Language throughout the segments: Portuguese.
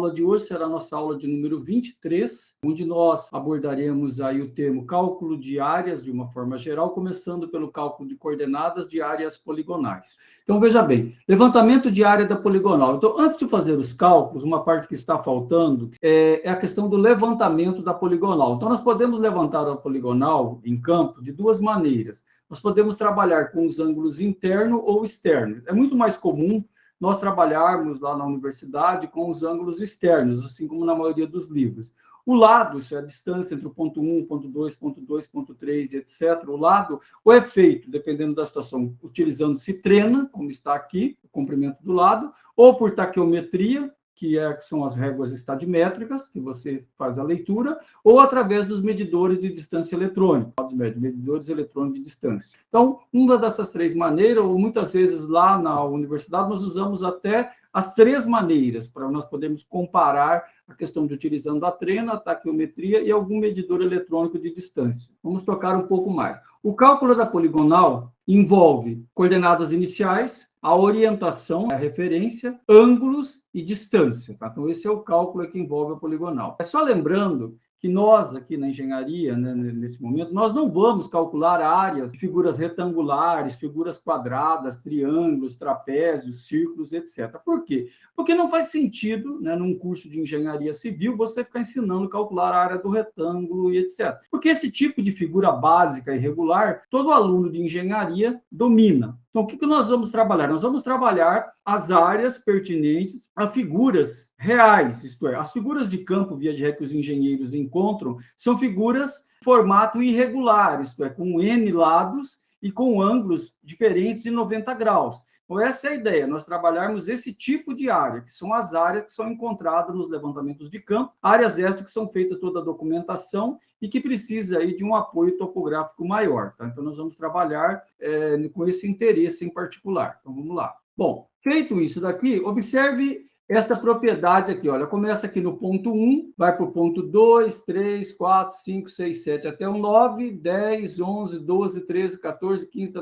aula de hoje será a nossa aula de número 23, onde nós abordaremos aí o termo cálculo de áreas de uma forma geral, começando pelo cálculo de coordenadas de áreas poligonais. Então, veja bem, levantamento de área da poligonal. Então, antes de fazer os cálculos, uma parte que está faltando é a questão do levantamento da poligonal. Então, nós podemos levantar a poligonal em campo de duas maneiras. Nós podemos trabalhar com os ângulos interno ou externo. É muito mais comum nós trabalharmos lá na universidade com os ângulos externos, assim como na maioria dos livros. O lado, isso é a distância entre o ponto 1, ponto 2, ponto 2, ponto 3, etc. O lado, o efeito, dependendo da situação, utilizando-se trena, como está aqui, o comprimento do lado, ou por taqueometria, que são as réguas estadimétricas, que você faz a leitura, ou através dos medidores de distância eletrônica, medidores eletrônicos de distância. Então, uma dessas três maneiras, ou muitas vezes lá na universidade, nós usamos até as três maneiras, para nós podermos comparar a questão de utilizando a trena, a taqueometria e algum medidor eletrônico de distância. Vamos tocar um pouco mais. O cálculo da poligonal envolve coordenadas iniciais, a orientação, a referência, ângulos e distância. Tá? Então, esse é o cálculo que envolve a poligonal. É só lembrando que nós, aqui na engenharia, né, nesse momento, nós não vamos calcular áreas, figuras retangulares, figuras quadradas, triângulos, trapézios, círculos, etc. Por quê? Porque não faz sentido, né, num curso de engenharia civil, você ficar ensinando a calcular a área do retângulo e etc. Porque esse tipo de figura básica e regular, todo aluno de engenharia domina. Então, o que nós vamos trabalhar? Nós vamos trabalhar as áreas pertinentes a figuras reais, isto é, as figuras de campo, via de regra, que os engenheiros encontram, são figuras de formato irregular, isto é, com N lados e com ângulos diferentes de 90 graus. Então, essa é a ideia, nós trabalharmos esse tipo de área, que são as áreas que são encontradas nos levantamentos de campo, áreas estas que são feitas toda a documentação e que precisa aí de um apoio topográfico maior. Tá? Então, nós vamos trabalhar com esse interesse em particular. Então, vamos lá. Bom, feito isso daqui, observe esta propriedade aqui, olha, começa aqui no ponto 1, vai para o ponto 2, 3, 4, 5, 6, 7, até o 9, 10, 11, 12, 13, 14, 15,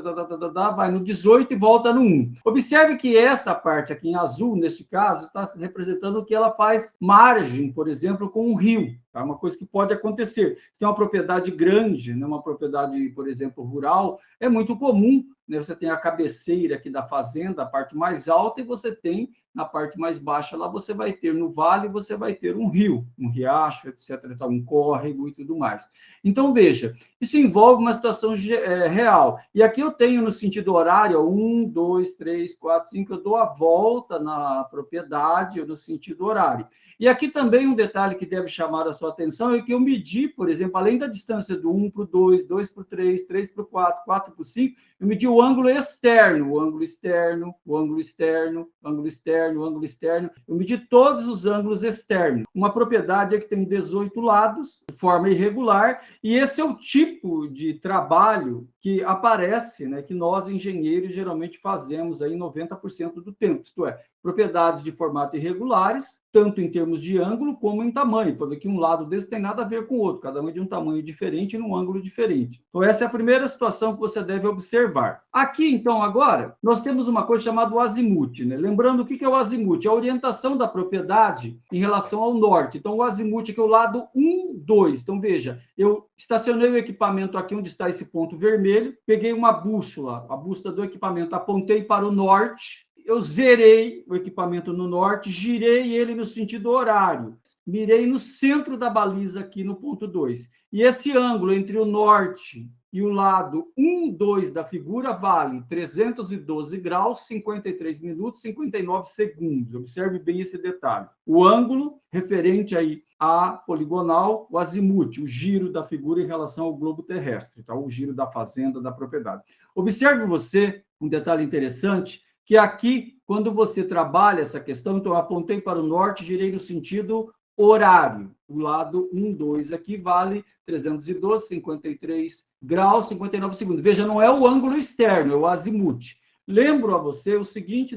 vai no 18 e volta no 1. Observe que essa parte aqui em azul, neste caso, está representando que ela faz margem, por exemplo, com um rio. É uma coisa que pode acontecer. Se tem uma propriedade grande, né, uma propriedade, por exemplo, rural, é muito comum, né, você tem a cabeceira aqui da fazenda, a parte mais alta, e você tem na parte mais baixa lá, você vai ter no vale, você vai ter um rio, um riacho, etc., um córrego e tudo mais. Então, veja, isso envolve uma situação real. E aqui eu tenho no sentido horário, 1, 2, 3, 4, 5, eu dou a volta na propriedade no sentido horário. E aqui também um detalhe que deve chamar a sua atenção é que eu medi, por exemplo, além da distância do 1 para o 2, 2 para o 3, 3 para o 4, 4 para o 5, eu medi o ângulo externo, o ângulo externo, o ângulo externo, o ângulo externo, o ângulo externo. Eu medi todos os ângulos externos. Uma propriedade é que tem 18 lados, de forma irregular, e esse é o tipo de trabalho que aparece, né, que nós, engenheiros, geralmente fazemos aí 90% do tempo, isto é, propriedades de formato irregulares, tanto em termos de ângulo como em tamanho. Pode ver que um lado desse tem nada a ver com o outro, cada um é de um tamanho diferente e num ângulo diferente. Então, essa é a primeira situação que você deve observar. Aqui, então, agora, nós temos uma coisa chamada o azimuth, né? Lembrando, o que é o azimuth? É a orientação da propriedade em relação ao norte. Então, o azimuth aqui é o lado 1, 2. Então, veja, eu estacionei o equipamento aqui onde está esse ponto vermelho, peguei uma bússola, a bússola do equipamento, apontei para o norte, eu zerei o equipamento no norte, girei ele no sentido horário, mirei no centro da baliza aqui no ponto 2. E esse ângulo entre o norte e o lado 1, 2 da figura vale 312 graus, 53 minutos, 59 segundos. Observe bem esse detalhe. O ângulo referente aí à poligonal, o azimuth, o giro da figura em relação ao globo terrestre, tá? O giro da fazenda, da propriedade. Observe você um detalhe interessante, que aqui, quando você trabalha essa questão, então eu apontei para o norte, girei no sentido horário. O lado 1, 2 aqui vale 312, 53 graus, 59 segundos. Veja, não é o ângulo externo, é o azimuth. Lembro a você o seguinte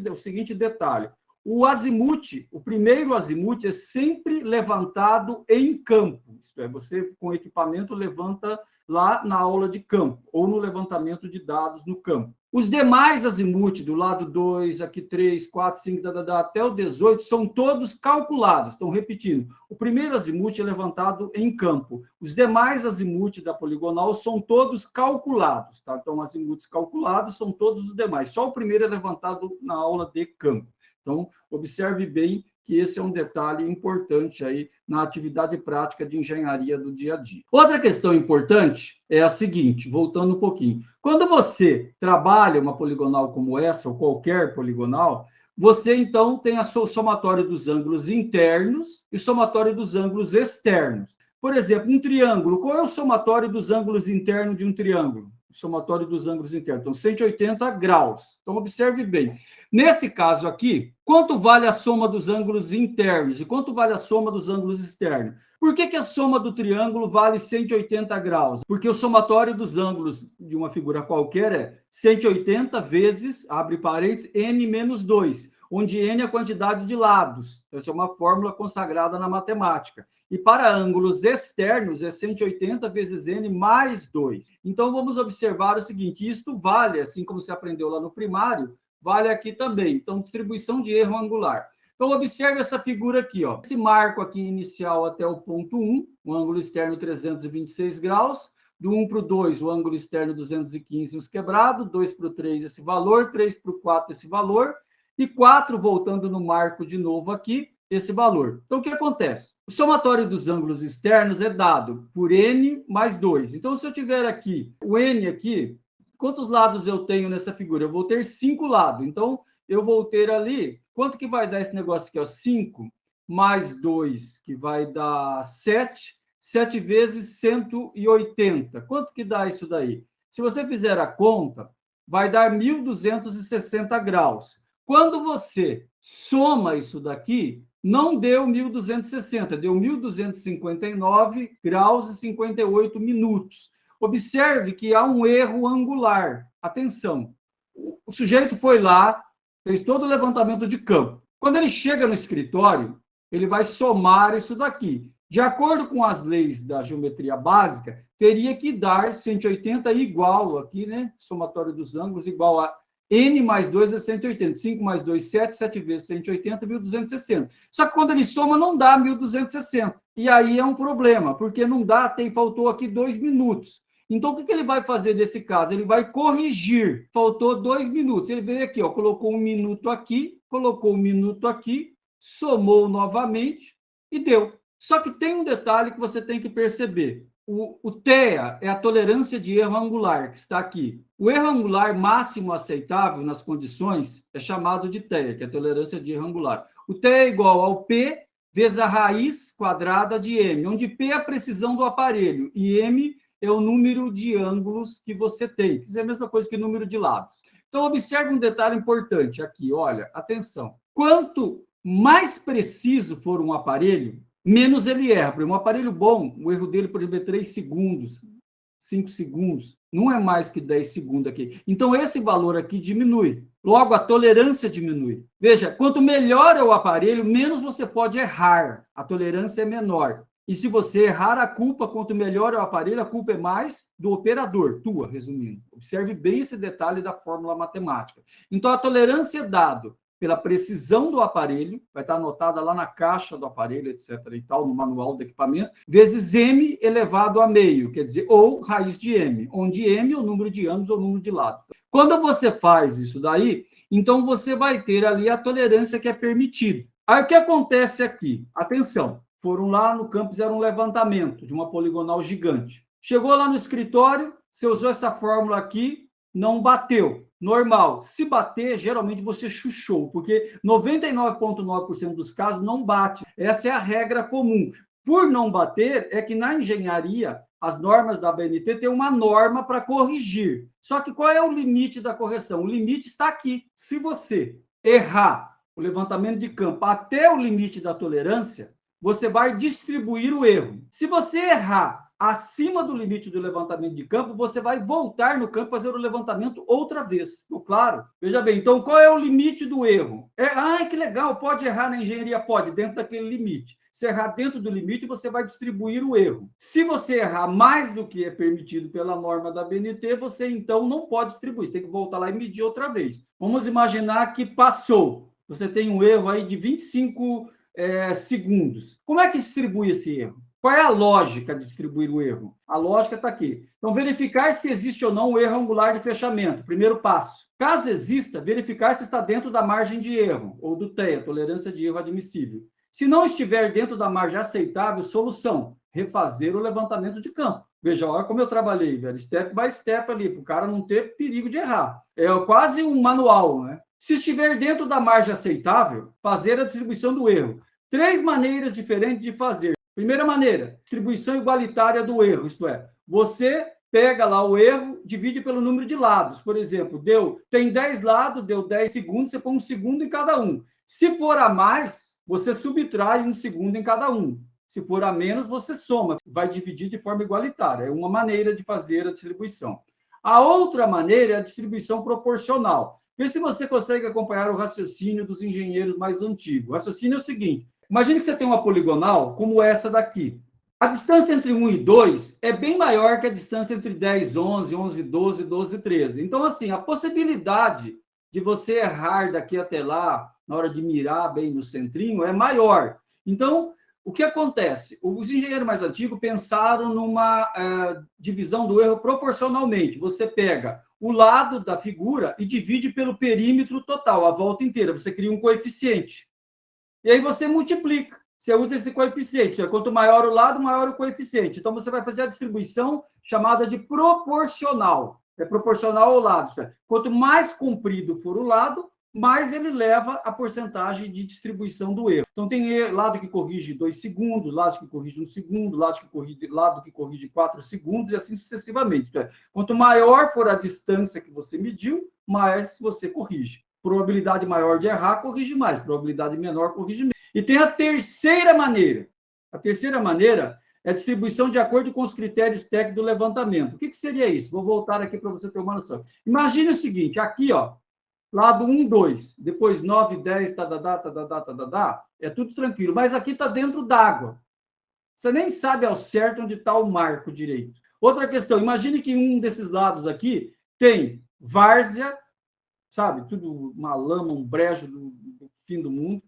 detalhe. O azimuth, o primeiro azimuth é sempre levantado em campo. Isto é, você com equipamento levanta lá na aula de campo, ou no levantamento de dados no campo. Os demais azimuth, do lado 2, aqui 3, 4, 5, até o 18, são todos calculados. Estão repetindo. O primeiro azimuth é levantado em campo. Os demais azimuth da poligonal são todos calculados. Tá? Então, azimuths calculados são todos os demais. Só o primeiro é levantado na aula de campo. Então, observe bem que esse é um detalhe importante aí na atividade prática de engenharia do dia a dia. Outra questão importante é a seguinte, voltando um pouquinho. Quando você trabalha uma poligonal como essa, ou qualquer poligonal, você, então, tem o somatório dos ângulos internos e o somatório dos ângulos externos. Por exemplo, um triângulo, qual é o somatório dos ângulos internos de um triângulo? O somatório dos ângulos internos. Então, 180 graus. Então, observe bem. Nesse caso aqui, quanto vale a soma dos ângulos internos e quanto vale a soma dos ângulos externos? Por que a soma do triângulo vale 180 graus? Porque o somatório dos ângulos de uma figura qualquer é 180 vezes, abre parênteses, n menos 2, onde n é a quantidade de lados. Essa é uma fórmula consagrada na matemática. E para ângulos externos é 180 vezes n mais 2. Então, vamos observar o seguinte, isto vale, assim como você aprendeu lá no primário, vale aqui também. Então, distribuição de erro angular. Então, observe essa figura aqui, ó. Esse marco aqui inicial até o ponto 1, o ângulo externo 326 graus. Do 1 para o 2, o ângulo externo 215 uns quebrado. 2 para o 3, esse valor. 3 para o 4, esse valor. E 4, voltando no marco de novo aqui, esse valor. Então, o que acontece? O somatório dos ângulos externos é dado por n mais 2. Então, se eu tiver aqui o n aqui, quantos lados eu tenho nessa figura? Eu vou ter 5 lados. Então, eu vou ter ali, quanto que vai dar esse negócio aqui? Ó? 5 mais 2, que vai dar 7. 7 vezes 180. Quanto que dá isso daí? Se você fizer a conta, vai dar 1.260 graus. Quando você soma isso daqui, não deu 1.260, deu 1.259 graus e 58 minutos. Observe que há um erro angular. Atenção, o sujeito foi lá, fez todo o levantamento de campo. Quando ele chega no escritório, ele vai somar isso daqui. De acordo com as leis da geometria básica, teria que dar 180 igual aqui, né? Somatório dos ângulos igual a n mais 2 é 180. 5 mais 2, 7. 7 vezes 180, 1.260. Só que quando ele soma, não dá 1.260. E aí é um problema, porque não dá, faltou aqui 2 minutos. Então, o que ele vai fazer nesse caso? Ele vai corrigir. Faltou 2 minutos. Ele veio aqui, ó, colocou 1 minuto aqui, colocou 1 minuto aqui, somou novamente e deu. Só que tem um detalhe que você tem que perceber. O TEA é a tolerância de erro angular, que está aqui. O erro angular máximo aceitável nas condições é chamado de TEA, que é a tolerância de erro angular. O TEA é igual ao P vezes a raiz quadrada de M, onde P é a precisão do aparelho e M é o número de ângulos que você tem. Isso é a mesma coisa que número de lados. Então, observe um detalhe importante aqui. Olha, atenção. Quanto mais preciso for um aparelho, menos ele erra. Por exemplo, um aparelho bom, o erro dele, por exemplo, é 3 segundos, 5 segundos. Não é mais que 10 segundos aqui. Então, esse valor aqui diminui. Logo, a tolerância diminui. Veja, quanto melhor é o aparelho, menos você pode errar. A tolerância é menor. E se você errar a culpa, quanto melhor é o aparelho, a culpa é mais do operador, tua, resumindo. Observe bem esse detalhe da fórmula matemática. Então, a tolerância é dada pela precisão do aparelho, vai estar anotada lá na caixa do aparelho, etc. e tal, no manual do equipamento, vezes m elevado a meio, quer dizer, ou raiz de m, onde m é o número de ângulos ou o número de lados. Quando você faz isso daí, então você vai ter ali a tolerância que é permitida. Aí o que acontece aqui? Atenção, foram lá no campo, fizeram um levantamento de uma poligonal gigante. Chegou lá no escritório, você usou essa fórmula aqui, não bateu. Normal. Se bater, geralmente você chuchou, porque 99,9% dos casos não bate. Essa é a regra comum. Por não bater, é que na engenharia, as normas da ABNT têm uma norma para corrigir. Só que qual é o limite da correção? O limite está aqui. Se você errar o levantamento de campo até o limite da tolerância, você vai distribuir o erro. Se você errar acima do limite do levantamento de campo, você vai voltar no campo fazer o levantamento outra vez. Ficou claro? Veja bem, então qual é o limite do erro? Que legal, pode errar na engenharia? Pode, dentro daquele limite. Se errar dentro do limite, você vai distribuir o erro. Se você errar mais do que é permitido pela norma da BNT, você então não pode distribuir. Você tem que voltar lá e medir outra vez. Vamos imaginar que passou. Você tem um erro aí de 25 segundos. Como é que distribui esse erro? Qual é a lógica de distribuir o erro? A lógica está aqui. Então, verificar se existe ou não o erro angular de fechamento. Primeiro passo. Caso exista, verificar se está dentro da margem de erro, ou do TEA, tolerância de erro admissível. Se não estiver dentro da margem aceitável, solução, refazer o levantamento de campo. Veja, olha como eu trabalhei, velho, step by step ali, para o cara não ter perigo de errar. É quase um manual, né? Se estiver dentro da margem aceitável, fazer a distribuição do erro. 3 maneiras diferentes de fazer. Primeira maneira, distribuição igualitária do erro, isto é, você pega lá o erro, divide pelo número de lados. Por exemplo, tem 10 lados, deu 10 segundos, você põe 1 segundo em cada um. Se for a mais, você subtrai 1 segundo em cada um. Se for a menos, você soma, vai dividir de forma igualitária. É uma maneira de fazer a distribuição. A outra maneira é a distribuição proporcional. Vê se você consegue acompanhar o raciocínio dos engenheiros mais antigos. O raciocínio é o seguinte: imagine que você tem uma poligonal como essa daqui. A distância entre 1 e 2 é bem maior que a distância entre 10, 11, 11, 12, 12, 13. Então, assim, a possibilidade de você errar daqui até lá, na hora de mirar bem no centrinho, é maior. Então, o que acontece? Os engenheiros mais antigos pensaram numa divisão do erro proporcionalmente. Você pega o lado da figura e divide pelo perímetro total, a volta inteira. Você cria um coeficiente. E aí você multiplica. Você usa esse coeficiente. Quanto maior o lado, maior o coeficiente. Então, você vai fazer a distribuição chamada de proporcional. É proporcional ao lado. Quanto mais comprido for o lado, mais ele leva a porcentagem de distribuição do erro. Então, tem lado que corrige 2 segundos, lado que corrige 1 segundo, lado que corrige 4 segundos, e assim sucessivamente. Quanto maior for a distância que você mediu, mais você corrige. Probabilidade maior de errar, corrige mais. Probabilidade menor, corrige menos. E tem a terceira maneira. A terceira maneira é a distribuição de acordo com os critérios técnicos do levantamento. O que seria isso? Vou voltar aqui para você ter uma noção. Imagine o seguinte, aqui, ó, lado 1, 2, depois 9, 10, é tudo tranquilo. Mas aqui está dentro d'água. Você nem sabe ao certo onde está o marco direito. Outra questão, imagine que um desses lados aqui tem várzea, sabe? Tudo uma lama, um brejo do fim do mundo.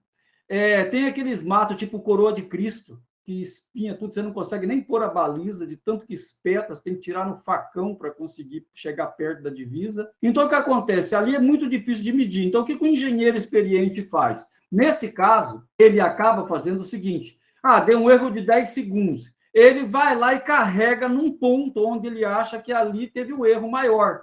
Tem aqueles matos tipo coroa de Cristo, que espinha tudo, você não consegue nem pôr a baliza, de tanto que espeta, você tem que tirar no facão para conseguir chegar perto da divisa. Então, o que acontece? Ali é muito difícil de medir. Então, o que o engenheiro experiente faz? Nesse caso, ele acaba fazendo o seguinte: deu um erro de 10 segundos. Ele vai lá e carrega num ponto onde ele acha que ali teve o erro maior.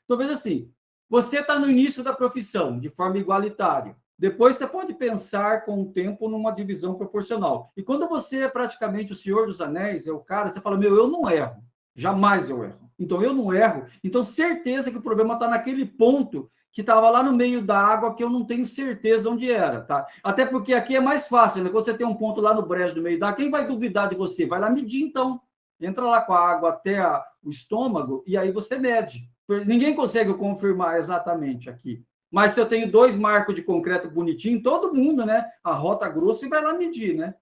Então, veja assim, você está no início da profissão, de forma igualitária. Depois você pode pensar com o tempo numa divisão proporcional. E quando você é praticamente o Senhor dos Anéis, é o cara, você fala, eu não erro. Jamais eu erro. Então, eu não erro. Então, certeza que o problema está naquele ponto que estava lá no meio da água, que eu não tenho certeza onde era, tá? Até porque aqui é mais fácil, né? Quando você tem um ponto lá no brejo do meio da água, quem vai duvidar de você? Vai lá medir, então. Entra lá com a água até o estômago e aí você mede. Ninguém consegue confirmar exatamente aqui. Mas se eu tenho 2 marcos de concreto bonitinho, todo mundo, né? A rota grossa e vai lá medir, né?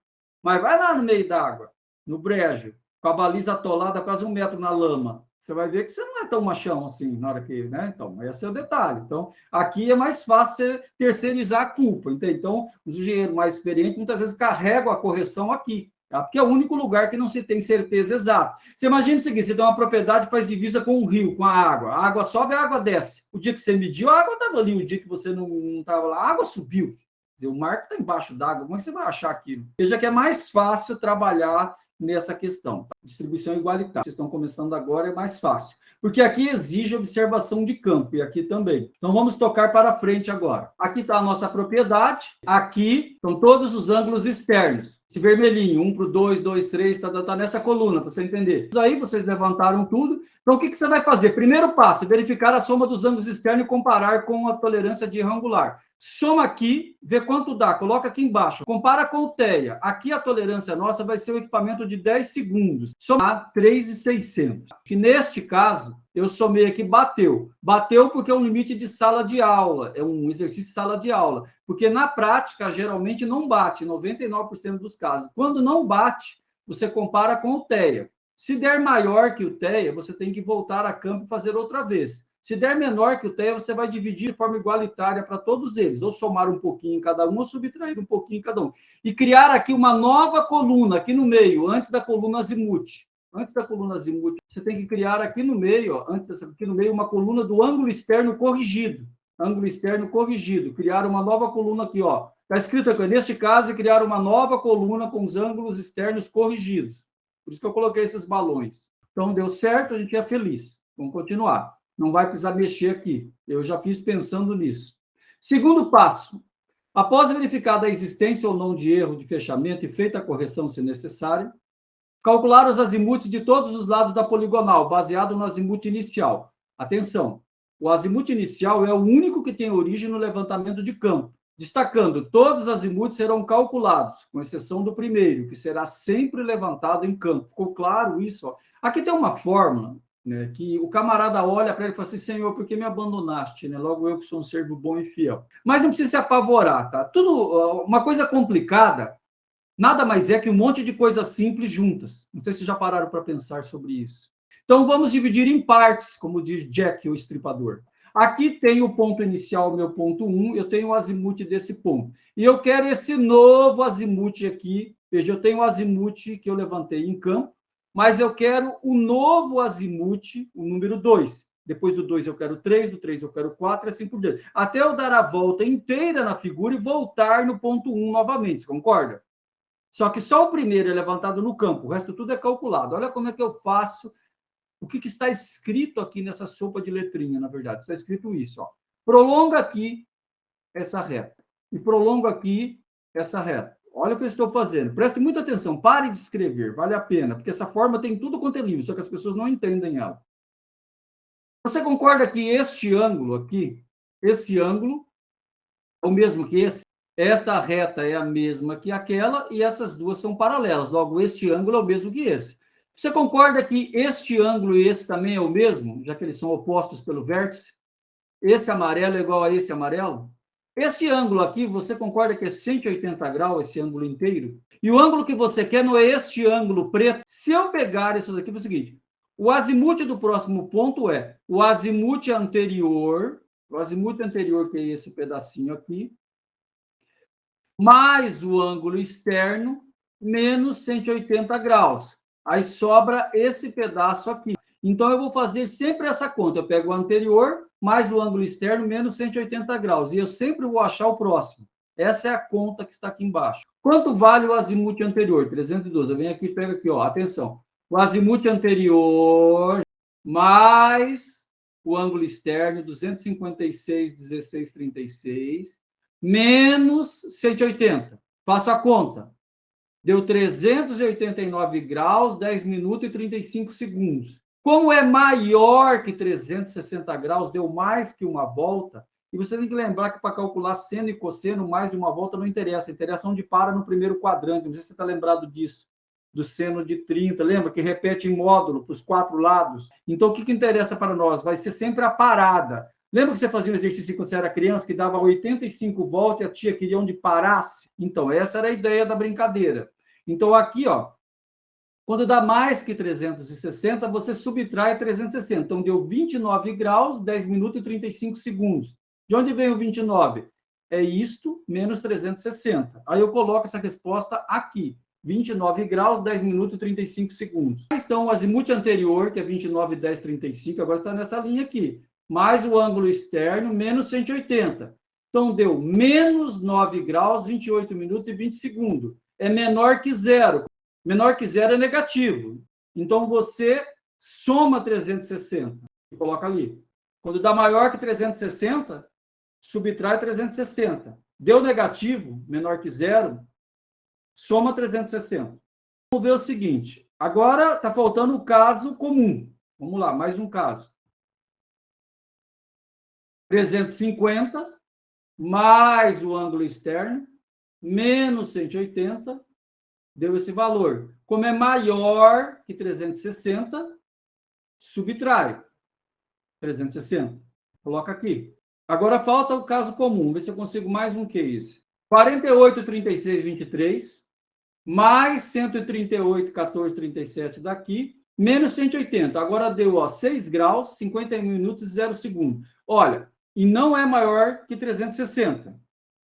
Mas vai lá no meio d'água, no brejo, com a baliza atolada quase 1 metro na lama. Você vai ver que você não é tão machão assim na hora que, né? Então, esse é o detalhe. Então, aqui é mais fácil você terceirizar a culpa. Entende? Então, os engenheiros mais experientes muitas vezes carregam a correção aqui. Porque é o único lugar que não se tem certeza exata. Você imagina o seguinte, você tem uma propriedade que faz divisa com um rio, com a água sobe, a água desce. O dia que você mediu, a água estava ali, o dia que você não estava lá, a água subiu. Quer dizer, o marco está embaixo d'água, como é que você vai achar aquilo? Veja que é mais fácil trabalhar nessa questão. Tá? Distribuição igualitária. Vocês estão começando agora, é mais fácil. Porque aqui exige observação de campo, e aqui também. Então, vamos tocar para frente agora. Aqui está a nossa propriedade, aqui estão todos os ângulos externos. Esse vermelhinho, 1 para o 2, 2, 3, tá nessa coluna, para você entender. Aí vocês levantaram tudo, Então, o que você vai fazer? Primeiro passo, verificar a soma dos ângulos externos e comparar com a tolerância de erro angular. Soma aqui, vê quanto dá, coloca aqui embaixo. Compara com o TEA. Aqui a tolerância nossa vai ser o equipamento de 10 segundos. Somar 3.600. Que neste caso, eu somei aqui, bateu. Bateu porque é um limite de sala de aula, é um exercício de sala de aula. Porque na prática, geralmente não bate, 99% dos casos. Quando não bate, você compara com o TEA. Se der maior que o TEA, você tem que voltar a campo e fazer outra vez. Se der menor que o TEA, você vai dividir de forma igualitária para todos eles, ou somar um pouquinho em cada um, ou subtrair um pouquinho em cada um. E criar aqui uma nova coluna, aqui no meio, antes da coluna azimuth. Antes da coluna azimuth, você tem que criar aqui no meio, ó, aqui no meio, uma coluna do ângulo externo corrigido. Ângulo externo corrigido. Criar uma nova coluna aqui, ó. Está escrito aqui, neste caso, criar uma nova coluna com os ângulos externos corrigidos. Por isso que eu coloquei esses balões. Então, deu certo, a gente é feliz. Vamos continuar. Não vai precisar mexer aqui. Eu já fiz pensando nisso. Segundo passo. Após verificada a existência ou não de erro de fechamento e feita a correção se necessário, calcular os azimuths de todos os lados da poligonal, baseado no azimuth inicial. Atenção, o azimuth inicial é o único que tem origem no levantamento de campo. Destacando, todos os azimuths serão calculados, com exceção do primeiro, que será sempre levantado em campo. Ficou claro isso? Ó. Aqui tem uma fórmula, né, que o camarada olha para ele e fala assim, Senhor, por que me abandonaste? Né? Logo eu que sou um servo bom e fiel. Mas não precisa se apavorar, tá? Tudo, uma coisa complicada, nada mais é que um monte de coisas simples juntas. Não sei se já pararam para pensar sobre isso. Então, vamos dividir em partes, como diz Jack, o estripador. Aqui tem o ponto inicial, meu ponto 1, eu tenho o azimuth desse ponto. E eu quero esse novo azimuth aqui. Veja, eu tenho o azimuth que eu levantei em campo, mas eu quero o novo azimuth, o número 2. Depois do 2 eu quero 3, do 3 eu quero 4, assim por diante. Até eu dar a volta inteira na figura e voltar no ponto 1 novamente, concorda? Só que só o primeiro é levantado no campo, o resto tudo é calculado. Olha como é que eu faço. O que está escrito aqui nessa sopa de letrinha, na verdade? Está escrito isso, ó. Prolonga aqui essa reta. E prolonga aqui essa reta. Olha o que eu estou fazendo. Preste muita atenção. Pare de escrever. Vale a pena. Porque essa forma tem tudo quanto é livro, só que as pessoas não entendem ela. Você concorda que este ângulo aqui, esse ângulo, é o mesmo que esse? Esta reta é a mesma que aquela e essas duas são paralelas. Logo, este ângulo é o mesmo que esse. Você concorda que este ângulo e esse também é o mesmo, já que eles são opostos pelo vértice? Esse amarelo é igual a esse amarelo? Esse ângulo aqui, você concorda que é 180 graus, esse ângulo inteiro? E o ângulo que você quer não é este ângulo preto? Se eu pegar isso daqui, é o seguinte, o azimuth do próximo ponto é o azimuth anterior que é esse pedacinho aqui, mais o ângulo externo, menos 180 graus. Aí sobra esse pedaço aqui. Então, eu vou fazer sempre essa conta. Eu pego o anterior, mais o ângulo externo, menos 180 graus. E eu sempre vou achar o próximo. Essa é a conta que está aqui embaixo. Quanto vale o azimuth anterior? 312. Eu venho aqui e pego aqui, ó. Atenção. O azimuth anterior mais o ângulo externo, 256, 16, 36, menos 180. Faço a conta. Deu 389 graus, 10 minutos e 35 segundos. Como é maior que 360 graus, deu mais que uma volta, e você tem que lembrar que para calcular seno e cosseno, mais de uma volta não interessa. Interessa onde para no primeiro quadrante. Não sei se você está lembrado disso, do seno de 30. Lembra que repete em módulo para os 4 lados? Então, o que interessa para nós? Vai ser sempre a parada. Lembra que você fazia um exercício quando você era criança, que dava 85 voltas e a tia queria onde parasse? Então, essa era a ideia da brincadeira. Então, aqui, ó, quando dá mais que 360, você subtrai 360. Então, deu 29 graus, 10 minutos e 35 segundos. De onde vem o 29? É isto, menos 360. Aí eu coloco essa resposta aqui. 29 graus, 10 minutos e 35 segundos. Então, o azimuth anterior, que é 29, 10, 35, agora está nessa linha aqui. Mais o ângulo externo, menos 180. Então, deu menos 9 graus, 28 minutos e 20 segundos. É menor que zero. Menor que zero é negativo. Então, você soma 360 e coloca ali. Quando dá maior que 360, subtrai 360. Deu negativo, menor que zero, soma 360. Vamos ver o seguinte. Agora está faltando o caso comum. Vamos lá, mais um caso. 350 mais o ângulo externo, menos 180, deu esse valor. Como é maior que 360, subtrai 360. Coloca aqui. Agora falta o caso comum. Vê se eu consigo mais um que esse. 48, 36, 23, mais 138, 14, 37 daqui, menos 180. Agora deu, ó, 6 graus, 51 minutos e 0 segundos. Olha, e não é maior que 360.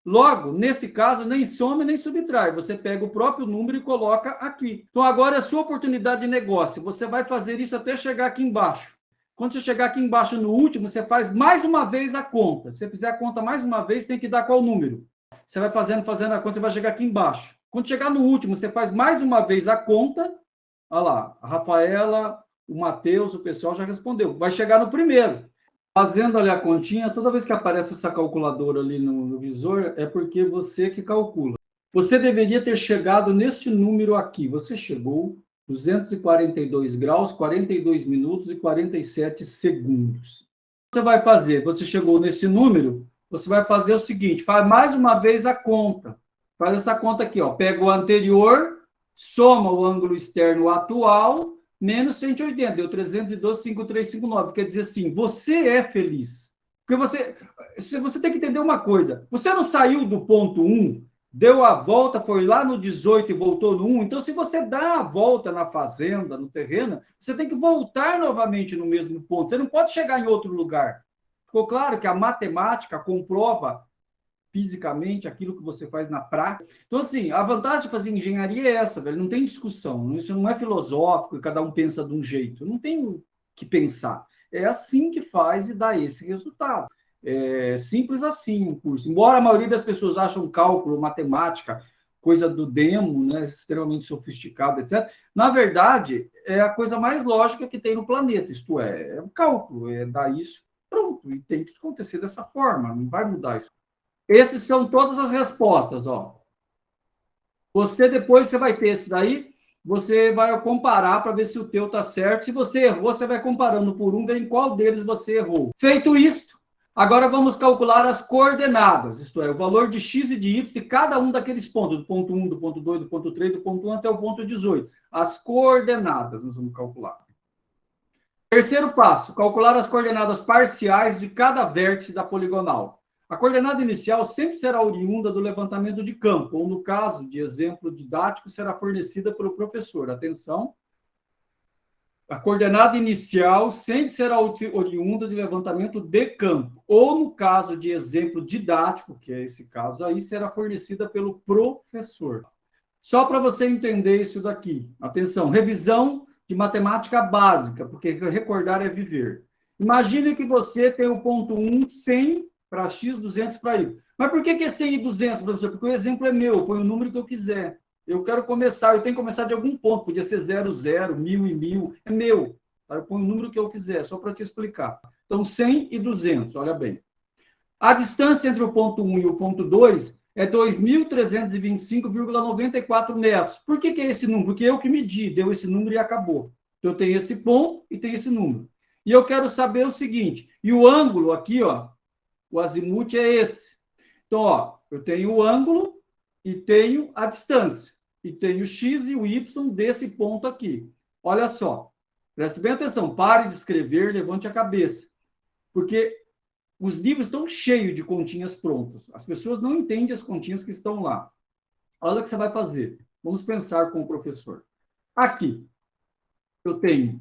Logo, nesse caso, nem some nem subtrai. Você pega o próprio número e coloca aqui. Então, agora é a sua oportunidade de negócio. Você vai fazer isso até chegar aqui embaixo. Quando você chegar aqui embaixo no último, você faz mais uma vez a conta. Se você fizer a conta mais uma vez, tem que dar qual número? Você vai fazendo a conta, você vai chegar aqui embaixo. Quando chegar no último, você faz mais uma vez a conta. Olha lá, a Rafaela, o Matheus, o pessoal já respondeu. Vai chegar no primeiro. Fazendo ali a continha, toda vez que aparece essa calculadora ali no visor, é porque você que calcula. Você deveria ter chegado neste número aqui. Você chegou 242 graus, 42 minutos e 47 segundos. O que você vai fazer? Você chegou nesse número, você vai fazer o seguinte, faz mais uma vez a conta. Faz essa conta aqui, ó. Pega o anterior, soma o ângulo externo atual, menos 180, deu 312,5359. Quer dizer assim, você é feliz. Porque você tem que entender uma coisa. Você não saiu do ponto 1, deu a volta, foi lá no 18 e voltou no 1. Então, se você dá a volta na fazenda, no terreno, você tem que voltar novamente no mesmo ponto. Você não pode chegar em outro lugar. Ficou claro que a matemática comprova fisicamente aquilo que você faz na prática. Então, assim, a vantagem de fazer engenharia é essa, velho, não tem discussão, isso não é filosófico e cada um pensa de um jeito, não tem o que pensar. É assim que faz e dá esse resultado. É simples assim o curso. Embora a maioria das pessoas acham cálculo, matemática, coisa do demo, né, extremamente sofisticado, etc. Na verdade, é a coisa mais lógica que tem no planeta, isto é o cálculo, é dar isso, pronto, e tem que acontecer dessa forma, não vai mudar isso. Essas são todas as respostas, ó. Depois você vai ter esse daí, você vai comparar para ver se o teu está certo. Se você errou, você vai comparando por um, ver em qual deles você errou. Feito isto, agora vamos calcular as coordenadas, isto é, o valor de x e de y de cada um daqueles pontos, do ponto 1, do ponto 2, do ponto 3, do ponto 1 até o ponto 18. As coordenadas nós vamos calcular. Terceiro passo, calcular as coordenadas parciais de cada vértice da poligonal. A coordenada inicial sempre será oriunda do levantamento de campo, ou no caso de exemplo didático, será fornecida pelo professor. Atenção, a coordenada inicial sempre será oriunda de levantamento de campo, ou no caso de exemplo didático, que é esse caso aí, será fornecida pelo professor. Só para você entender isso daqui. Atenção, revisão de matemática básica, porque recordar é viver. Imagine que você tem o ponto 1, 100 para x, 200 para y. Mas por que é 100 e 200, professor? Porque o exemplo é meu, eu ponho o número que eu quiser. Eu quero começar, eu tenho que começar de algum ponto, podia ser 0, 0, 1000 e 1000, é meu. Eu ponho o número que eu quiser, só para te explicar. Então, 100 e 200, olha bem. A distância entre o ponto 1 e o ponto 2 é 2.325,94 metros. Por que é esse número? Porque eu que medi, deu esse número e acabou. Então, eu tenho esse ponto e tenho esse número. E eu quero saber o seguinte, e o ângulo aqui, ó, o azimuth é esse. Então, ó, eu tenho o ângulo e tenho a distância. E tenho o x e o y desse ponto aqui. Olha só, preste bem atenção, pare de escrever, levante a cabeça. Porque os livros estão cheios de continhas prontas. As pessoas não entendem as continhas que estão lá. Olha o que você vai fazer. Vamos pensar com o professor. Aqui, eu tenho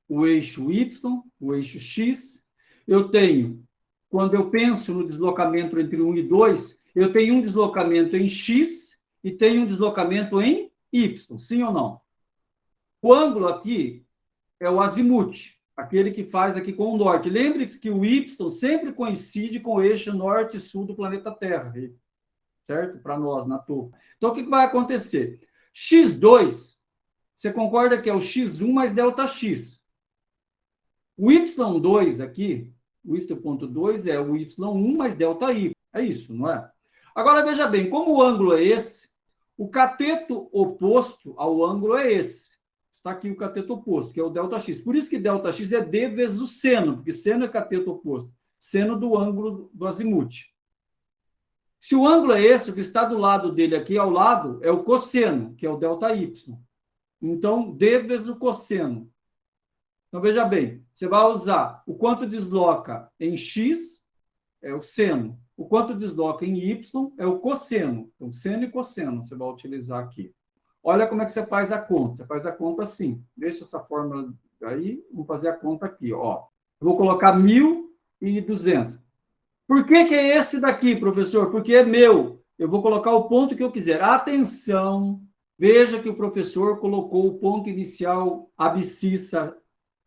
o eixo y, o eixo x. Eu tenho, quando eu penso no deslocamento entre 1 e 2, eu tenho um deslocamento em x e tenho um deslocamento em y. Sim ou não? O ângulo aqui é o azimuth, aquele que faz aqui com o norte. Lembre-se que o y sempre coincide com o eixo norte e sul do planeta Terra, certo? Para nós, na Torre. Então, o que vai acontecer? x2, você concorda que é o x1 mais ΔX. O y2 aqui, o y.2 é o y1 mais ΔY. É isso, não é? Agora, veja bem, como o ângulo é esse, o cateto oposto ao ângulo é esse. Está aqui o cateto oposto, que é o ΔX. Por isso que ΔX é D vezes o seno, porque seno é cateto oposto. Seno do ângulo do azimute. Se o ângulo é esse, o que está do lado dele aqui ao lado é o cosseno, que é o ΔY. Então, D vezes o cosseno. Então, veja bem, você vai usar o quanto desloca em X, é o seno. O quanto desloca em Y é o cosseno. Então, seno e cosseno você vai utilizar aqui. Olha como é que você faz a conta. Você faz a conta assim. Deixa essa fórmula aí. Vamos fazer a conta aqui. Ó. Eu vou colocar 1.200. Por que é esse daqui, professor? Porque é meu. Eu vou colocar o ponto que eu quiser. Atenção! Veja que o professor colocou o ponto inicial abscissa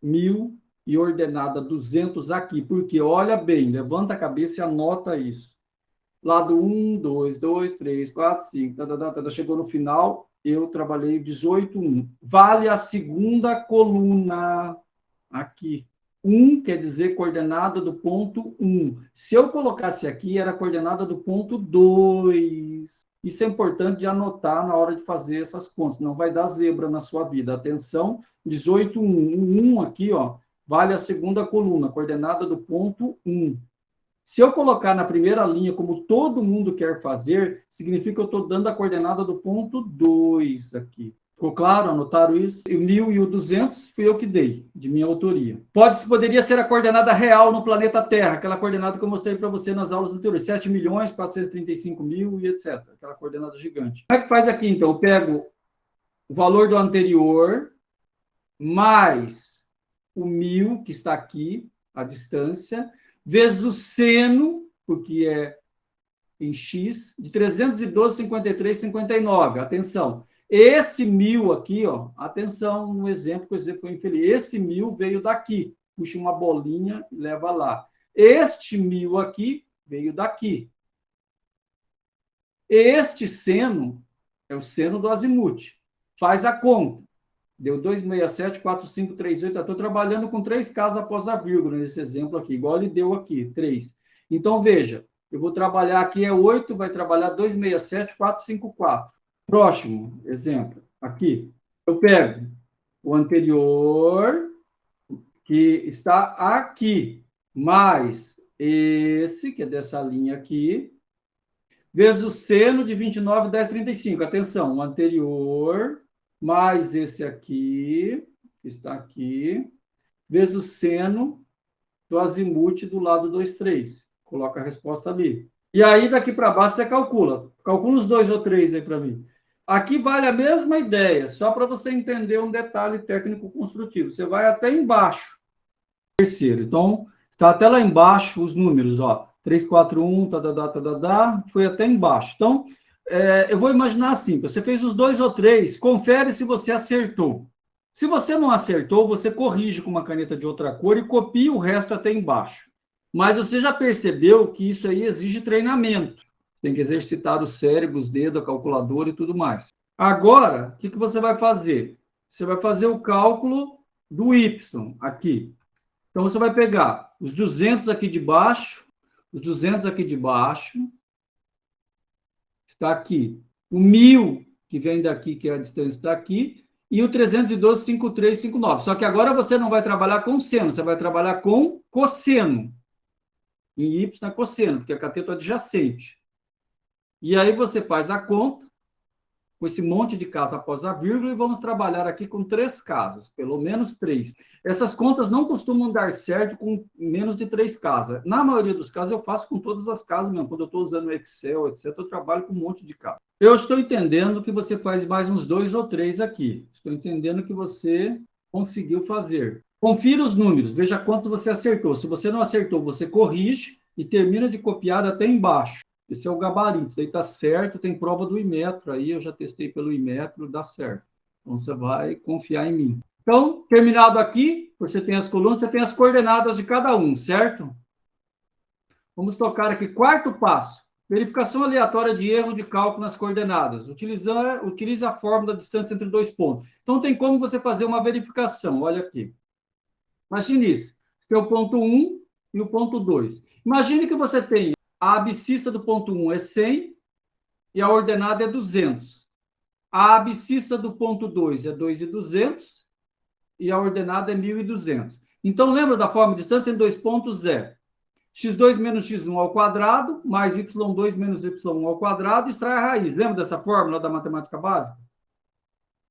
1.000 e ordenada 200 aqui. Porque, olha bem, levanta a cabeça e anota isso. Lado 1, 2, 2, 3, 4, 5, chegou no final, eu trabalhei 18,1. Vale a segunda coluna aqui. 1 quer dizer coordenada do ponto 1. Se eu colocasse aqui, era coordenada do ponto 2. Isso é importante de anotar na hora de fazer essas contas. Não vai dar zebra na sua vida. Atenção, 18,1. O 1 aqui, ó, vale a segunda coluna, coordenada do ponto 1. Se eu colocar na primeira linha, como todo mundo quer fazer, significa que eu estou dando a coordenada do ponto 2 aqui. Ficou claro? Anotaram isso? O 1.000 e o 200 fui eu que dei, de minha autoria. Poderia ser a coordenada real no planeta Terra, aquela coordenada que eu mostrei para você nas aulas anteriores, 7.435.000 e etc. Aquela coordenada gigante. Como é que faz aqui, então? Eu pego o valor do anterior, mais o 1.000, que está aqui, a distância, vezes o seno, porque é em X, de 312,53,59. Atenção. Esse 1.000 aqui, ó, atenção no exemplo que o exemplo foi infeliz. Esse 1.000 veio daqui. Puxa uma bolinha e leva lá. Este 1.000 aqui veio daqui. Este seno é o seno do azimute. Faz a conta. Deu 267,4538. Estou trabalhando com 3 casas após a vírgula nesse exemplo aqui, igual ele deu aqui, 3. Então, veja, eu vou trabalhar aqui, é 8, vai trabalhar 267,454. Próximo exemplo, aqui. Eu pego o anterior, que está aqui, mais esse, que é dessa linha aqui, vezes o seno de 29,1035. Atenção, o anterior mais esse aqui, que está aqui, vezes o seno do azimute do lado 2, 3. Coloca a resposta ali. E aí, daqui para baixo, você calcula. Calcula os 2 ou 3 aí para mim. Aqui vale a mesma ideia, só para você entender um detalhe técnico construtivo. Você vai até embaixo. Terceiro. Então, está até lá embaixo os números, ó. 341, foi até embaixo. Então, eu vou imaginar assim, você fez os 2 ou 3, confere se você acertou. Se você não acertou, você corrige com uma caneta de outra cor e copia o resto até embaixo. Mas você já percebeu que isso aí exige treinamento. Tem que exercitar o cérebro, os dedos, a calculadora e tudo mais. Agora, o que você vai fazer? Você vai fazer o cálculo do Y aqui. Então, você vai pegar os 200 aqui de baixo, os 200 aqui de baixo, está aqui. O 1.000, que vem daqui, que é a distância daqui, e o 312,5359. Só que agora você não vai trabalhar com seno, você vai trabalhar com cosseno. Em Y é cosseno, porque é cateto adjacente. E aí você faz a conta, com esse monte de casa após a vírgula, e vamos trabalhar aqui com 3 casas, pelo menos 3. Essas contas não costumam dar certo com menos de 3 casas. Na maioria dos casos, eu faço com todas as casas mesmo. Quando eu estou usando o Excel, etc., eu trabalho com um monte de casas. Eu estou entendendo que você faz mais uns 2 ou 3 aqui. Estou entendendo que você conseguiu fazer. Confira os números, veja quanto você acertou. Se você não acertou, você corrige e termina de copiar até embaixo. Esse é o gabarito, daí está certo, tem prova do Imetro aí, eu já testei pelo Imetro, dá certo. Então, você vai confiar em mim. Então, terminado aqui, você tem as colunas, você tem as coordenadas de cada um, certo? Vamos tocar aqui, quarto passo. Verificação aleatória de erro de cálculo nas coordenadas. Utilize a fórmula da distância entre 2 pontos. Então, tem como você fazer uma verificação, olha aqui. Imagine isso, você tem o ponto 1 e o ponto 2. Imagine que você tem a abscissa do ponto 1 é 100 e a ordenada é 200. A abscissa do ponto 2 é 2,200 e a ordenada é 1.200. Então, lembra da forma de distância em dois pontos é x2 menos x1 ao quadrado, mais y2 menos y1 ao quadrado, extrai a raiz. Lembra dessa fórmula da matemática básica?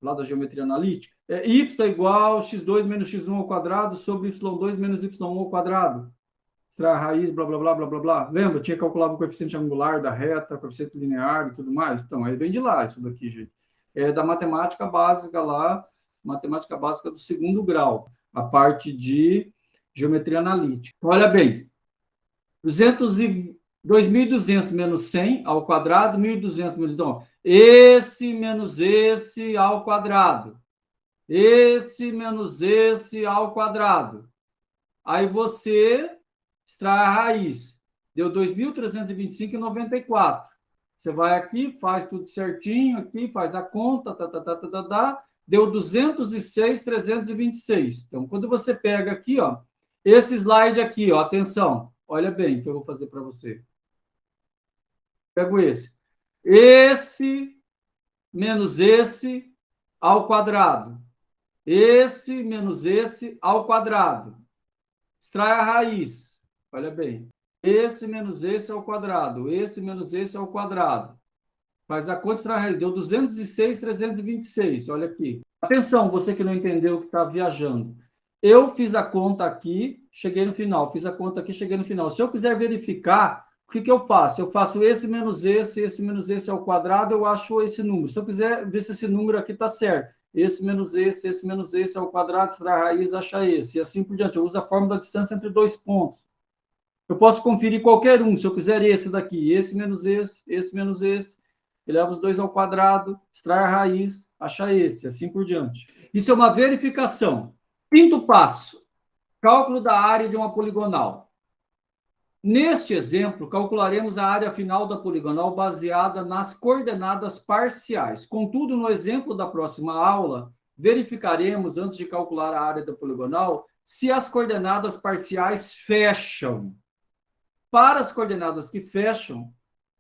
Lá da geometria analítica? Y é igual x2 menos x1 ao quadrado sobre y2 menos y1 ao quadrado. Extrai a raiz, blá, blá, blá, blá, blá, blá. Lembra? Tinha calculado o coeficiente angular da reta, o coeficiente linear e tudo mais. Então, aí vem de lá isso daqui, gente. É da matemática básica lá, matemática básica do segundo grau, a parte de geometria analítica. Olha bem, 2.200 menos 100 ao quadrado, 1.200 menos... Então, esse menos esse ao quadrado. Esse menos esse ao quadrado. Aí você extrai a raiz. Deu 2.325,94. Você vai aqui, faz tudo certinho, aqui, faz a conta, deu 206,326. Então, quando você pega aqui, ó, esse slide aqui, ó, atenção, olha bem o que eu vou fazer para você. Pego esse. Esse menos esse ao quadrado. Esse menos esse ao quadrado. Extrai a raiz. Olha bem. Esse menos esse ao quadrado. Esse menos esse ao quadrado. Faz a conta, extrai a raiz. Deu 206,326. Olha aqui. Atenção, você que não entendeu, que está viajando. Eu fiz a conta aqui, cheguei no final. Fiz a conta aqui, cheguei no final. Se eu quiser verificar, o que eu faço? Eu faço esse menos esse ao quadrado, eu acho esse número. Se eu quiser ver se esse número aqui está certo. Esse menos esse ao quadrado, extrai a raiz, acha esse. E assim por diante. Eu uso a fórmula da distância entre dois pontos. Eu posso conferir qualquer um, se eu quiser esse daqui. Esse menos esse menos esse. Eleva os dois ao quadrado, extrai a raiz, acha esse. Assim por diante. Isso é uma verificação. Quinto passo. Cálculo da área de uma poligonal. Neste exemplo, calcularemos a área final da poligonal baseada nas coordenadas parciais. Contudo, no exemplo da próxima aula, verificaremos, antes de calcular a área da poligonal, se as coordenadas parciais fecham. Para as coordenadas que fecham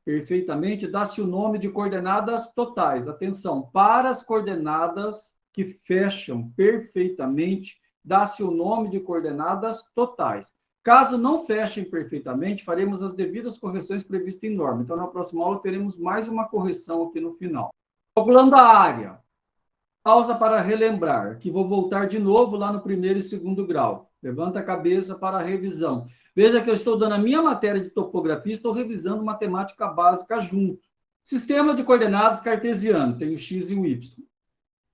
perfeitamente, dá-se o nome de coordenadas totais. Atenção, para as coordenadas que fecham perfeitamente, dá-se o nome de coordenadas totais. Caso não fechem perfeitamente, faremos as devidas correções previstas em norma. Então, na próxima aula, teremos mais uma correção aqui no final. Calculando a área. Pausa para relembrar, que vou voltar de novo lá no primeiro e segundo grau. Levanta a cabeça para a revisão. Veja que eu estou dando a minha matéria de topografia, estou revisando matemática básica junto. Sistema de coordenadas cartesiano, tem o x e o y.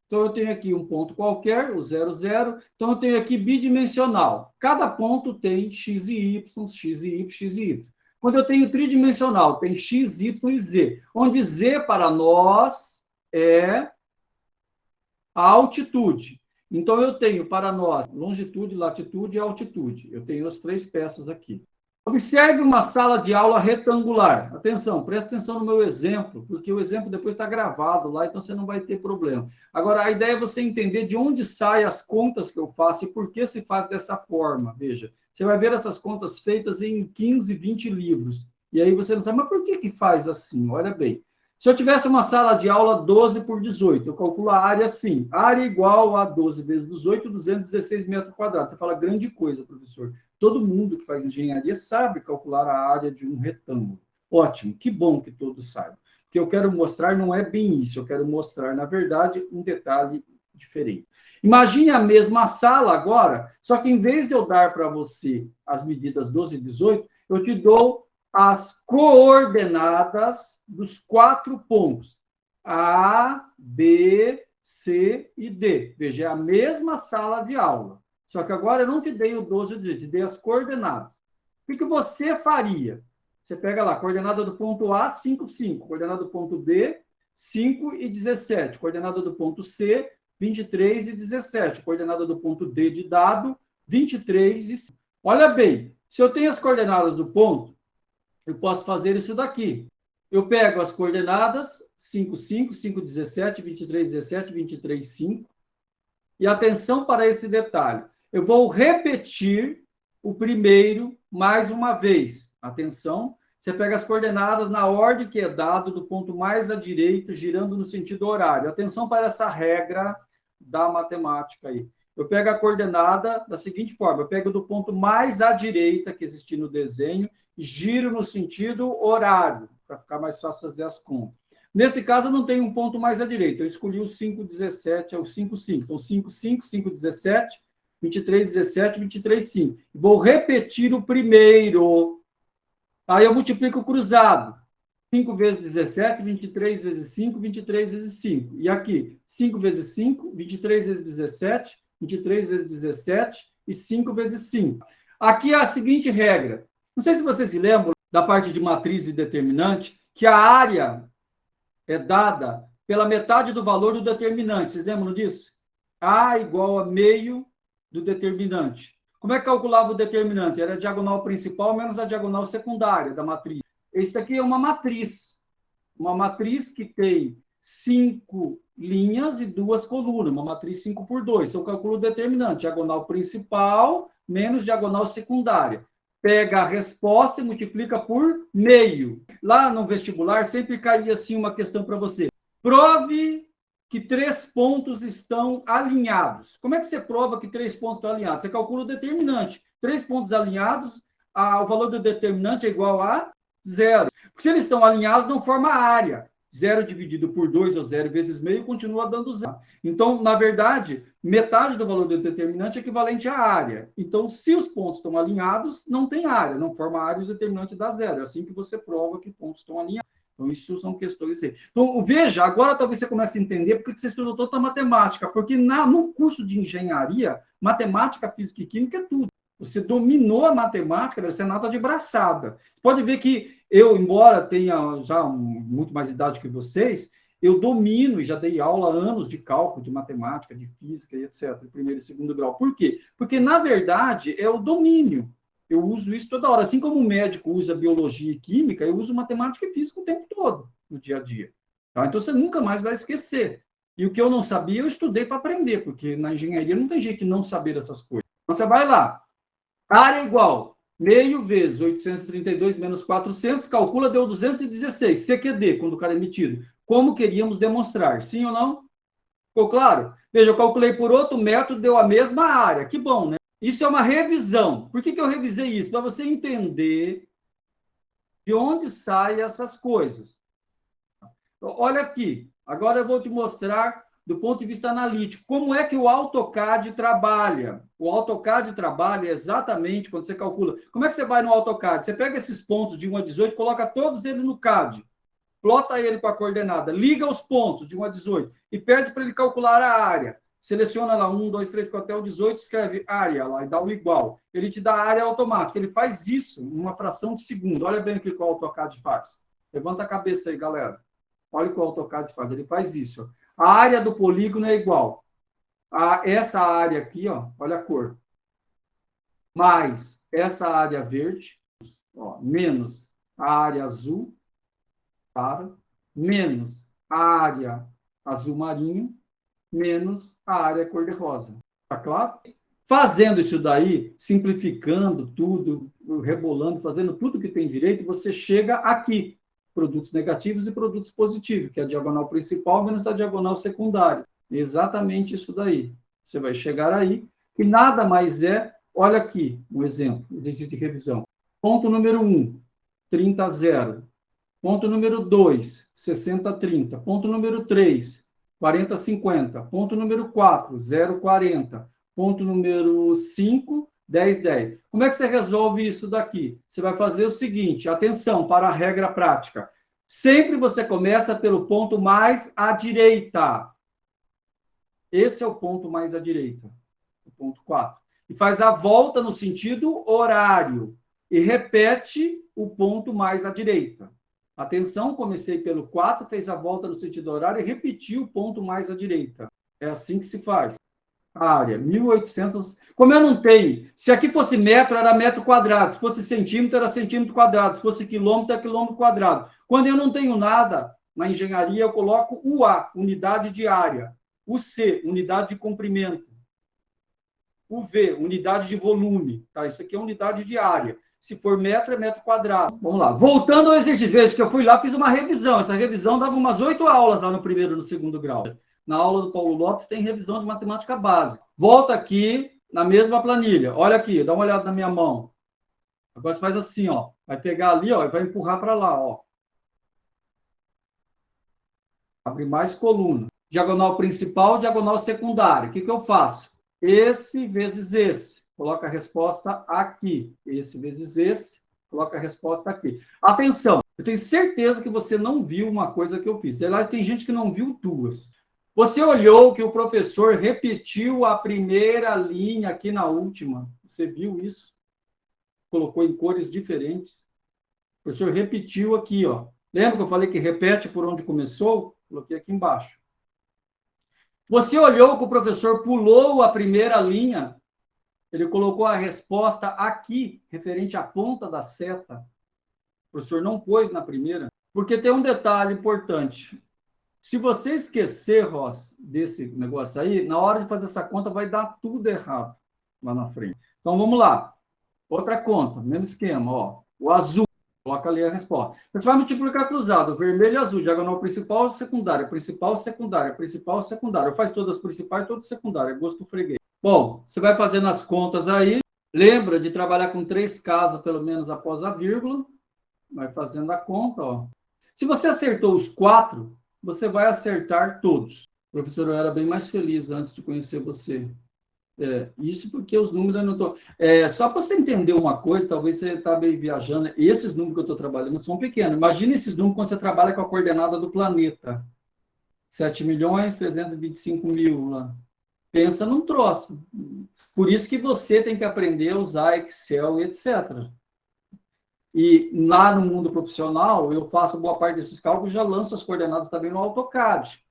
Então, eu tenho aqui um ponto qualquer, o 0, 0. Então, eu tenho aqui bidimensional. Cada ponto tem x e y, x e y, x e y. Quando eu tenho tridimensional, tem x, y e z. Onde z para nós é a altitude. Então, eu tenho para nós longitude, latitude e altitude. Eu tenho as três peças aqui. Observe uma sala de aula retangular. Atenção, presta atenção no meu exemplo, porque o exemplo depois está gravado lá, então você não vai ter problema. Agora, a ideia é você entender de onde saem as contas que eu faço e por que se faz dessa forma. Veja, você vai ver essas contas feitas em 15, 20 livros. E aí você não sabe, mas por que faz assim? Olha bem. Se eu tivesse uma sala de aula 12 por 18, eu calculo a área assim. Área igual a 12 vezes 18, 216 metros quadrados. Você fala, grande coisa, professor. Todo mundo que faz engenharia sabe calcular a área de um retângulo. Ótimo, que bom que todos saibam. O que eu quero mostrar não é bem isso. Eu quero mostrar, na verdade, um detalhe diferente. Imagine a mesma sala agora, só que em vez de eu dar para você as medidas 12 e 18, eu te dou as coordenadas dos 4 pontos. A, B, C e D. Veja, é a mesma sala de aula. Só que agora eu não te dei o 12 e o 18, te dei as coordenadas. O que você faria? Você pega lá, coordenada do ponto A, 5, 5. Coordenada do ponto B, 5 e 17. Coordenada do ponto C, 23 e 17. Coordenada do ponto D de dado, 23 e 5. Olha bem, se eu tenho as coordenadas do ponto, eu posso fazer isso daqui. Eu pego as coordenadas 5, 5, 5, 17, 23, 17, 23, 5. E atenção para esse detalhe. Eu vou repetir o primeiro mais uma vez. Atenção. Você pega as coordenadas na ordem que é dado do ponto mais à direita, girando no sentido horário. Atenção para essa regra da matemática aí. Eu pego a coordenada da seguinte forma, eu pego do ponto mais à direita que existir no desenho, e giro no sentido horário, para ficar mais fácil fazer as contas. Nesse caso, eu não tenho um ponto mais à direita, eu escolhi o 5,17, é o 5,5. Então, 5,5, 5,17, 23,17, 23,5. Vou repetir o primeiro. Aí eu multiplico o cruzado. 5 vezes 17, 23 vezes 5, 23 vezes 5. E aqui, 5 vezes 5, 23 vezes 17, 23 vezes 17 e 5 vezes 5. Aqui é a seguinte regra. Não sei se vocês se lembram da parte de matriz e determinante, que a área é dada pela metade do valor do determinante. Vocês lembram disso? A igual a meio do determinante. Como é que calculava o determinante? Era a diagonal principal menos a diagonal secundária da matriz. Isso aqui é uma matriz que tem 5 linhas e 2 colunas, uma matriz 5 por 2. Então, eu calculo o determinante, diagonal principal menos diagonal secundária. Pega a resposta e multiplica por meio. Lá no vestibular, sempre caía assim uma questão para você. Prove que 3 pontos estão alinhados. Como é que você prova que 3 pontos estão alinhados? Você calcula o determinante. 3 pontos alinhados, o valor do determinante é igual a 0. Porque se eles estão alinhados, não forma área. 0 dividido por 2, ou 0 vezes meio, continua dando 0. Então, na verdade, metade do valor do determinante é equivalente à área. Então, se os pontos estão alinhados, não tem área, não forma área e o determinante dá 0. É assim que você prova que pontos estão alinhados. Então, isso são questões aí. Então, veja, agora talvez você comece a entender porque você estudou toda a matemática. Porque no curso de engenharia, matemática, física e química é tudo. Você dominou a matemática, você é nota de braçada. Pode ver que eu, embora tenha já muito mais idade que vocês, eu domino e já dei aula há anos de cálculo, de matemática, de física e etc., de primeiro e segundo grau. Por quê? Porque, na verdade, é o domínio. Eu uso isso toda hora. Assim como o médico usa biologia e química, eu uso matemática e física o tempo todo, no dia a dia. Tá? Então, você nunca mais vai esquecer. E o que eu não sabia, eu estudei para aprender, porque na engenharia não tem jeito de não saber essas coisas. Então, você vai lá. Área igual, meio vezes 832 menos 400, calcula, deu 216, CQD, quando o cara é metido. Como queríamos demonstrar, sim ou não? Ficou claro? Veja, eu calculei por outro método, deu a mesma área, que bom, né? Isso é uma revisão. Por que eu revisei isso? Para você entender de onde saem essas coisas. Olha aqui, agora eu vou te mostrar do ponto de vista analítico, como é que o AutoCAD trabalha? O AutoCAD trabalha exatamente quando você calcula. Como é que você vai no AutoCAD? Você pega esses pontos de 1 a 18, coloca todos eles no CAD, plota ele com a coordenada, liga os pontos de 1 a 18 e pede para ele calcular a área. Seleciona lá 1, 2, 3, 4 até o 18, escreve área lá e dá o igual. Ele te dá a área automática. Ele faz isso em uma fração de segundo. Olha bem o que o AutoCAD faz. Levanta a cabeça aí, galera. Olha o que o AutoCAD faz. Ele faz isso. A área do polígono é igual a essa área aqui, ó, olha a cor, mais essa área verde, ó, menos a área azul, menos a área azul marinho, menos a área cor-de-rosa. Tá claro? Fazendo isso daí, simplificando tudo, rebolando, fazendo tudo que tem direito, você chega aqui. Produtos negativos e produtos positivos, que é a diagonal principal menos a diagonal secundária. Exatamente isso daí. Você vai chegar aí, que nada mais é, olha aqui, um exemplo, exercício de revisão. Ponto número 1, 30, 0. Ponto número 2, 60, 30. Ponto número 3, 40, 50. Ponto número 4, 0, 40. Ponto número 5, 10, 10. Como é que você resolve isso daqui? Você vai fazer o seguinte, atenção para a regra prática. Sempre você começa pelo ponto mais à direita. Esse é o ponto mais à direita, o ponto 4. E faz a volta no sentido horário. E repete o ponto mais à direita. Atenção, comecei pelo 4, fez a volta no sentido horário e repetiu o ponto mais à direita. É assim que se faz. Área, 1.800. Como eu não tenho, se aqui fosse metro, era metro quadrado. Se fosse centímetro, era centímetro quadrado. Se fosse quilômetro, é quilômetro quadrado. Quando eu não tenho nada na engenharia, eu coloco o A, unidade de área. O C, unidade de comprimento. O V, unidade de volume. Tá? Isso aqui é unidade de área. Se for metro, é metro quadrado. Vamos lá. Voltando ao exercício. Veja que eu fui lá, fiz uma revisão. Essa revisão dava umas 8 aulas lá no primeiro e no segundo grau. na aula do Paulo Lopes tem revisão de matemática básica. Volta aqui na mesma planilha. Olha aqui, dá uma olhada na minha mão. Agora você faz assim, ó. Vai pegar ali, ó, e vai empurrar para lá, ó. Abre mais coluna. Diagonal principal, diagonal secundária. O que eu faço? Esse vezes esse. Coloca a resposta aqui. Esse vezes esse. Coloca a resposta aqui. Atenção, eu tenho certeza que você não viu uma coisa que eu fiz. Aliás, tem gente que não viu duas. Você olhou que o professor repetiu a primeira linha aqui na última. Você viu isso? Colocou em cores diferentes. O professor repetiu aqui, ó. Lembra que eu falei que repete por onde começou? Coloquei aqui embaixo. Você olhou que o professor pulou a primeira linha, ele colocou a resposta aqui, referente à ponta da seta. O professor não pôs na primeira, porque tem um detalhe importante. Se você esquecer, Ross, desse negócio aí, na hora de fazer essa conta vai dar tudo errado lá na frente. Então, vamos lá. Outra conta, mesmo esquema, ó. O azul. Coloca ali a resposta. Você vai multiplicar cruzado, vermelho e azul, diagonal principal, secundária, principal, secundária, principal, secundária. Faz todas as principais, todas secundárias, gosto do freguês. Bom, você vai fazendo as contas aí. Lembra de trabalhar com 3 casas, pelo menos, após a vírgula. Vai fazendo a conta, ó. Se você acertou os 4, você vai acertar todos. Professor, eu era bem mais feliz antes de conhecer você. Isso porque os números eu não estou... só para você entender uma coisa, talvez você está meio viajando, esses números que eu estou trabalhando são pequenos. Imagina esses números quando você trabalha com a coordenada do planeta. 7.325.000 lá. Pensa num troço. Por isso que você tem que aprender a usar Excel e etc. E lá no mundo profissional, eu faço boa parte desses cálculos, já lanço as coordenadas também no AutoCAD.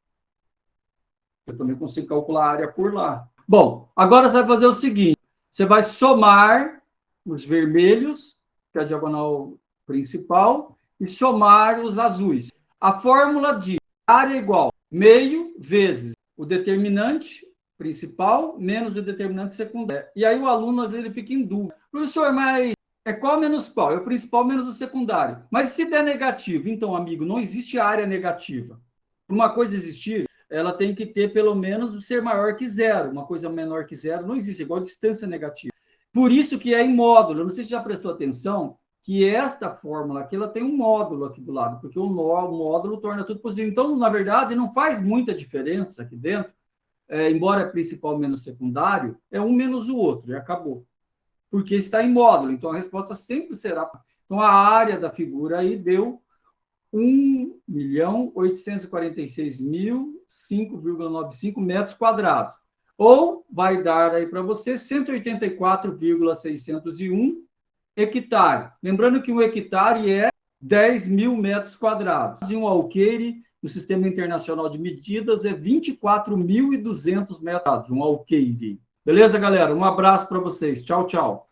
Eu também consigo calcular a área por lá. Bom, agora você vai fazer o seguinte, você vai somar os vermelhos, que é a diagonal principal, e somar os azuis. A fórmula diz área igual meio vezes o determinante principal menos o determinante secundário. E aí o aluno, às vezes, ele fica em dúvida. Professor, mas qual menos qual? É o principal menos o secundário. Mas se der negativo, então, amigo, não existe área negativa. Uma coisa existir, ela tem que ter pelo menos ser maior que zero. Uma coisa menor que zero não existe, igual distância negativa. Por isso que é em módulo. Eu não sei se já prestou atenção que esta fórmula aqui, ela tem um módulo aqui do lado, porque o módulo torna tudo positivo. Então, na verdade, não faz muita diferença aqui dentro, embora é principal menos secundário, é um menos o outro, e acabou. Porque está em módulo, então a resposta sempre será... Então, a área da figura aí deu 1.846.005,95 metros quadrados. Ou vai dar aí para você 184,601 hectare. Lembrando que um hectare é 10.000 metros quadrados. E um alqueire, no Sistema Internacional de Medidas, é 24.200 metros quadrados. Um alqueire. Beleza, galera? Um abraço para vocês. Tchau, tchau.